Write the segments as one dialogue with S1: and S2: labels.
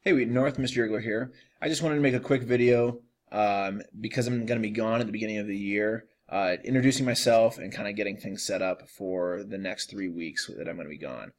S1: Hey, North, Mr. Yergler here. I just wanted to make a quick video because I'm going to be gone at the beginning of the year, introducing myself and kind of getting things set up for the next 3 weeks that I'm going to be gone.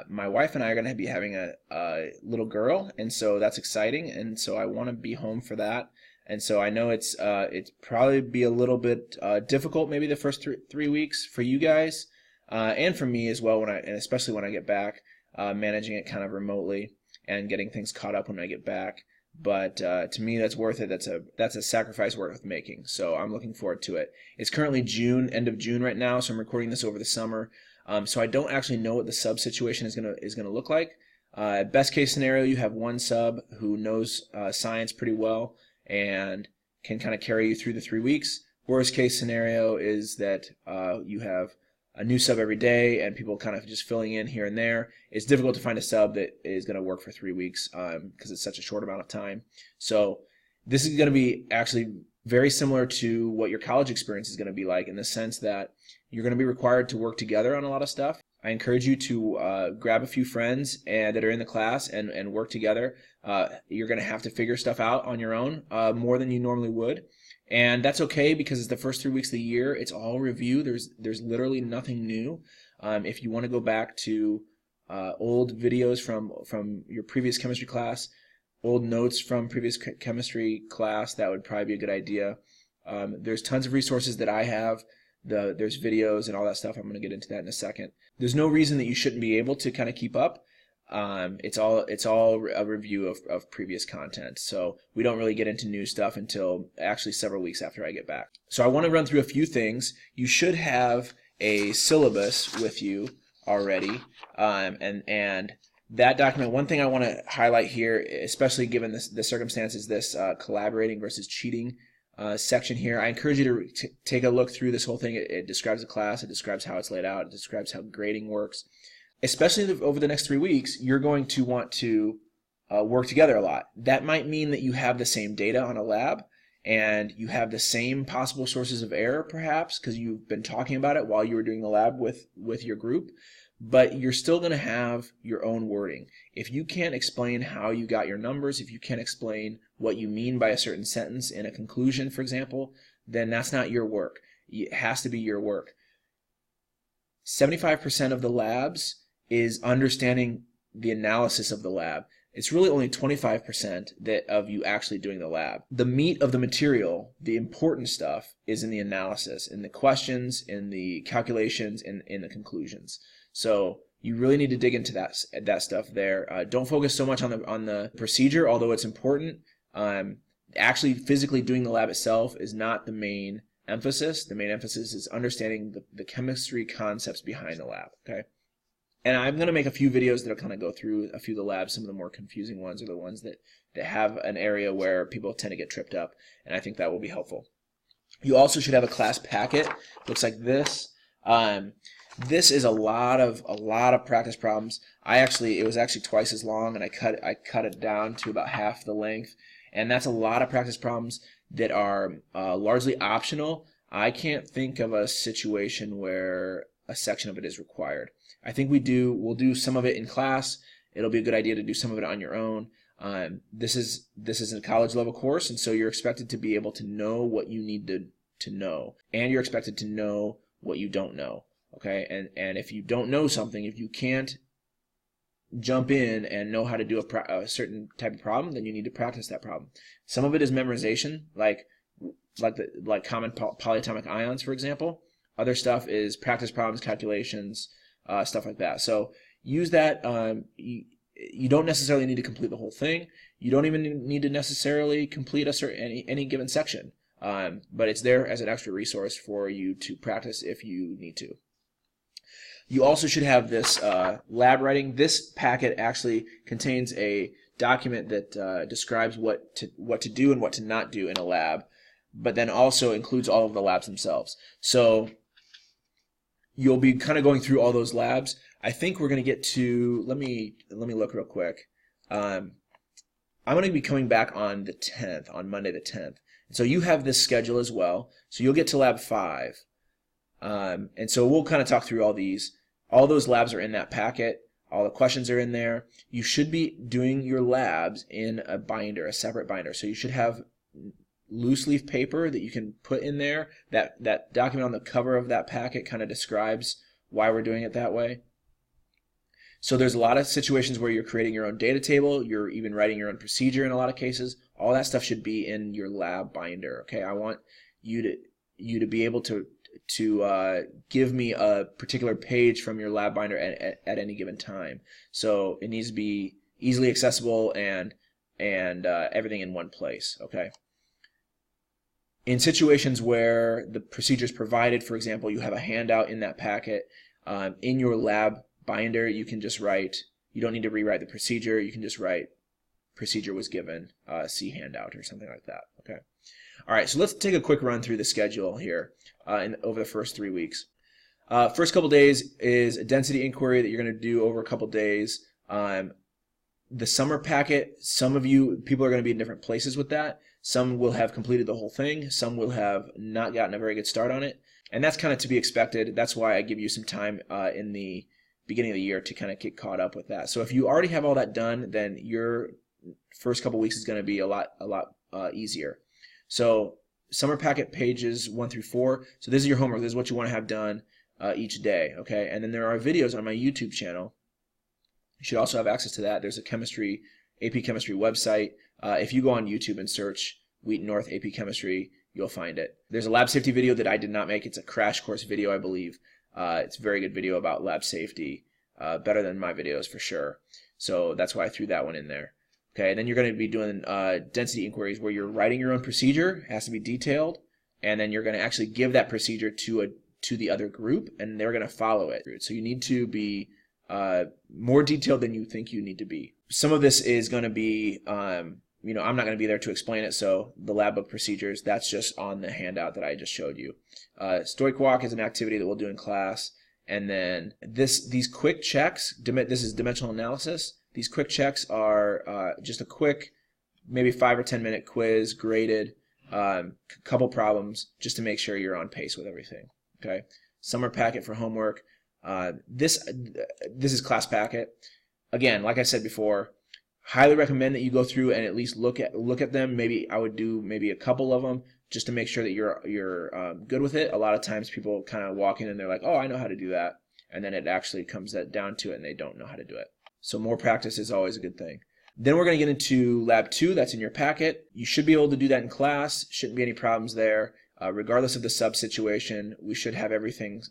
S1: My wife and I are going to be having a little girl, and so that's exciting, and so I want to be home for that. And so I know it's probably be a little bit difficult, maybe the first three weeks for you guys, and for me as well, and especially when I get back, managing it kind of remotely and getting things caught up when I get back. But to me, that's worth it. That's a sacrifice worth making. So I'm looking forward to it. It's currently June, end of June right now, so I'm recording this over the summer. So I don't actually know what the sub situation is gonna look like. Best case scenario, you have one sub who knows science pretty well and can kind of carry you through the 3 weeks. Worst case scenario is that you have a new sub every day and people kind of just filling in here and there. It's difficult to find a sub that is going to work for 3 weeks because it's such a short amount of time. So this is going to be actually very similar to what your college experience is going to be like, in the sense that you're going to be required to work together on a lot of stuff. I encourage you to grab a few friends that are in the class and work together. You're going to have to figure stuff out on your own more than you normally would. And that's okay, because it's the first 3 weeks of the year. It's all review. There's literally nothing new. If you want to go back to old videos from your previous chemistry class, old notes from previous chemistry class, that would probably be a good idea. There's tons of resources that I have. There's videos and all that stuff. I'm going to get into that in a second. There's no reason that you shouldn't be able to kind of keep up. It's all a review of previous content, so we don't really get into new stuff until actually several weeks after I get back. So I want to run through a few things. You should have a syllabus with you already, and that document. One thing I want to highlight here, especially given the circumstances, this collaborating versus cheating section here. I encourage you to take a look through this whole thing. It describes the class, it describes how it's laid out, it describes how grading works. Especially over the next 3 weeks, you're going to want to work together a lot. That might mean that you have the same data on a lab and you have the same possible sources of error, perhaps, because you've been talking about it while you were doing the lab with your group, but you're still going to have your own wording. If you can't explain how you got your numbers, if you can't explain what you mean by a certain sentence in a conclusion, for example, then that's not your work. It has to be your work. 75% of the labs is understanding the analysis of the lab. It's really only 25% of you actually doing the lab. The meat of the material, the important stuff, is in the analysis, in the questions, in the calculations, in the conclusions. So you really need to dig into that stuff there. Don't focus so much on the procedure, although it's important. Actually, physically doing the lab itself is not the main emphasis. The main emphasis is understanding the chemistry concepts behind the lab. Okay. And I'm going to make a few videos that'll kind of go through a few of the labs. Some of the more confusing ones are the ones that have an area where people tend to get tripped up, and I think that will be helpful. You also should have a class packet. Looks like this. This is a lot of practice problems. It was actually twice as long, and I cut it down to about half the length, and that's a lot of practice problems that are largely optional. I can't think of a situation where a section of it is required. I think we'll do some of it in class. It'll be a good idea to do some of it on your own. This is a college level course, and so you're expected to be able to know what you need to know, and you're expected to know what you don't know. Okay, and if you don't know something, if you can't jump in and know how to do a certain type of problem, then you need to practice that problem. Some of it is memorization, like common polyatomic ions, for example. Other stuff is practice problems, calculations, stuff like that. So use that. You don't necessarily need to complete the whole thing. You don't even need to necessarily complete any given section. But it's there as an extra resource for you to practice if you need to. You also should have this lab writing. This packet actually contains a document that describes what to do and what to not do in a lab, but then also includes all of the labs themselves. So you'll be kind of going through all those labs. I think we're going to get to, let me look real quick. I'm going to be coming back on the 10th, on Monday the 10th. So you have this schedule as well. So you'll get to lab 5. And so we'll kind of talk through all these. All those labs are in that packet. All the questions are in there. You should be doing your labs in a binder, a separate binder. So you should have loose leaf paper that you can put in there. That document on the cover of that packet kind of describes why we're doing it that way. So there's a lot of situations where you're creating your own data table, you're even writing your own procedure in a lot of cases. All that stuff should be in your lab binder. Okay, I want you to be able to give me a particular page from your lab binder at any given time. So it needs to be easily accessible and everything in one place. Okay. In situations where the procedure is provided, for example, you have a handout in that packet, in your lab binder, you can just write, you don't need to rewrite the procedure, you can just write procedure was given, see handout or something like that. Okay. All right, so let's take a quick run through the schedule here over the first 3 weeks. First couple days is a density inquiry that you're going to do over a couple days. The summer packet, some of you, people are going to be in different places with that. Some will have completed the whole thing. Some will have not gotten a very good start on it. And that's kind of to be expected. That's why I give you some time in the beginning of the year to kind of get caught up with that. So if you already have all that done, then your first couple weeks is going to be a lot easier. So summer packet pages 1 through 4. So this is your homework. This is what you want to have done each day. Okay. And then there are videos on my YouTube channel. You should also have access to that. There's a AP Chemistry website. If you go on YouTube and search Wheaton North AP Chemistry, you'll find it. There's a lab safety video that I did not make. It's a crash course video, I believe. It's a very good video about lab safety, better than my videos for sure. So that's why I threw that one in there. Okay, and then you're going to be doing density inquiries where you're writing your own procedure. It has to be detailed, and then you're going to actually give that procedure to the other group, and they're going to follow it. So you need to be more detailed than you think you need to be. Some of this is going to be, I'm not going to be there to explain it, so the lab book procedures, that's just on the handout that I just showed you. Stoic walk is an activity that we'll do in class, and then these quick checks, this is dimensional analysis. These quick checks are just a quick, maybe 5 or 10 minute quiz, graded, couple problems, just to make sure you're on pace with everything. Okay. Summer packet for homework. This is class packet. Again, like I said before, highly recommend that you go through and at least look at them. Maybe I would do maybe a couple of them just to make sure that you're good with it. A lot of times people kind of walk in and they're like, oh, I know how to do that, and then it actually comes down to it and they don't know how to do it. So more practice is always a good thing. Then we're going to get into Lab 2. That's in your packet. You should be able to do that in class. Shouldn't be any problems there. Regardless of the sub situation, we should have everything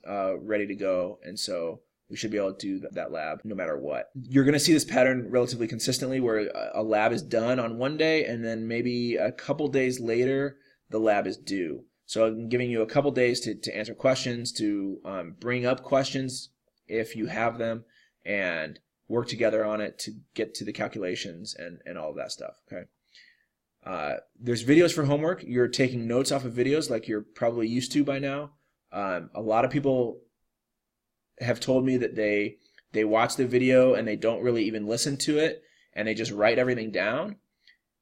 S1: ready to go, and so we should be able to do that lab no matter what. You're going to see this pattern relatively consistently where a lab is done on one day, and then maybe a couple days later, the lab is due. So I'm giving you a couple days to answer questions, to bring up questions if you have them, and work together on it to get to the calculations and all of that stuff. Okay. There's videos for homework. You're taking notes off of videos like you're probably used to by now. A lot of people have told me that they watch the video and they don't really even listen to it, and they just write everything down,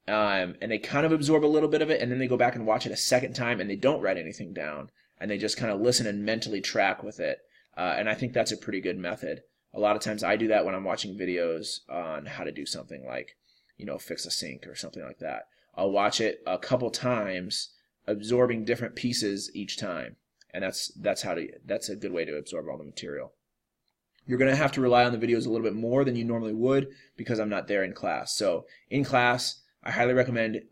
S1: and they kind of absorb a little bit of it, and then they go back and watch it a second time and they don't write anything down, and they just kind of listen and mentally track with it. And I think that's a pretty good method. A lot of times I do that when I'm watching videos on how to do something like, fix a sink or something like that. I'll watch it a couple times, absorbing different pieces each time, and that's a good way to absorb all the material. You're going to have to rely on the videos a little bit more than you normally would because I'm not there in class. So in class, I highly recommend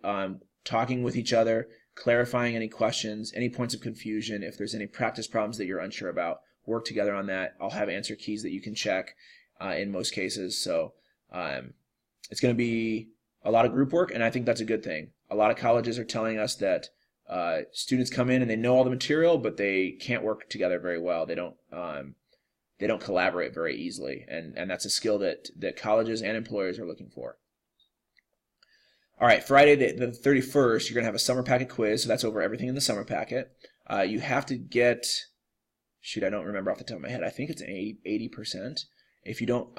S1: talking with each other, clarifying any questions, any points of confusion. If there's any practice problems that you're unsure about, work together on that. I'll have answer keys that you can check in most cases. So it's going to be a lot of group work, and I think that's a good thing. A lot of colleges are telling us that students come in and they know all the material, but they can't work together very well. They don't collaborate very easily, and that's a skill that colleges and employers are looking for. All right, Friday the 31st, you're going to have a summer packet quiz, so that's over everything in the summer packet. You have to get, I don't remember off the top of my head. I think it's 80%. If you don't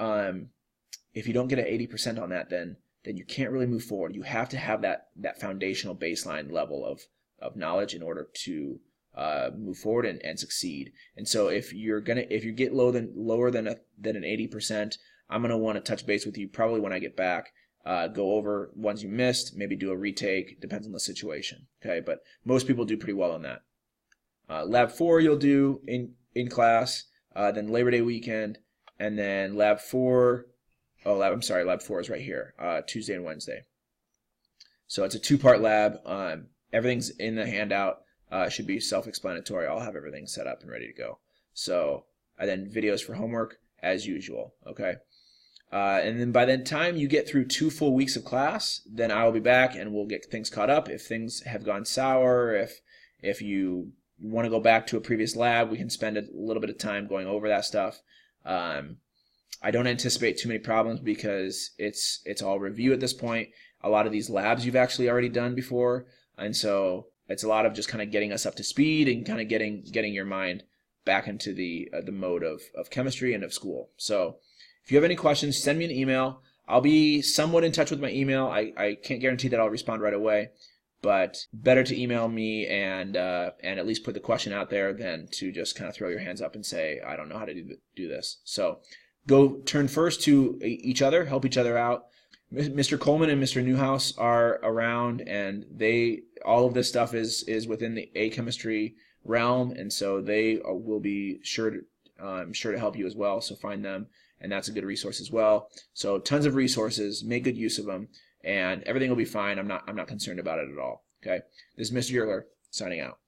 S1: get an 80% on that, then you can't really move forward. You have to have that foundational baseline level of knowledge in order to move forward and succeed. And so if you get lower than an 80%, I'm going to want to touch base with you probably when I get back. Go over ones you missed, maybe do a retake, depends on the situation. Okay, but most people do pretty well on that. Lab 4 you'll do in class, then Labor Day weekend, and then Lab 4, I'm sorry, Lab 4 is right here, Tuesday and Wednesday. So it's a 2-part lab. Everything's in the handout. Should be self-explanatory. I'll have everything set up and ready to go. So, and then videos for homework as usual. Okay. And then by the time you get through 2 full weeks of class, then I will be back and we'll get things caught up. If things have gone sour, if you want to go back to a previous lab, we can spend a little bit of time going over that stuff. I don't anticipate too many problems because it's all review at this point. A lot of these labs you've actually already done before, and so it's a lot of just kind of getting us up to speed and kind of getting your mind back into the mode of chemistry and of school. So if you have any questions, send me an email. I'll be somewhat in touch with my email. I can't guarantee that I'll respond right away, but better to email me and at least put the question out there than to just kind of throw your hands up and say, I don't know how to do this. So go turn first to each other, help each other out. Mr. Coleman and Mr. Newhouse are around, and all of this stuff is within the chemistry realm, and so they will be sure to help you as well. So find them, and that's a good resource as well. So tons of resources, make good use of them, and everything will be fine. I'm not concerned about it at all. Okay, this is Mr. Yerler signing out.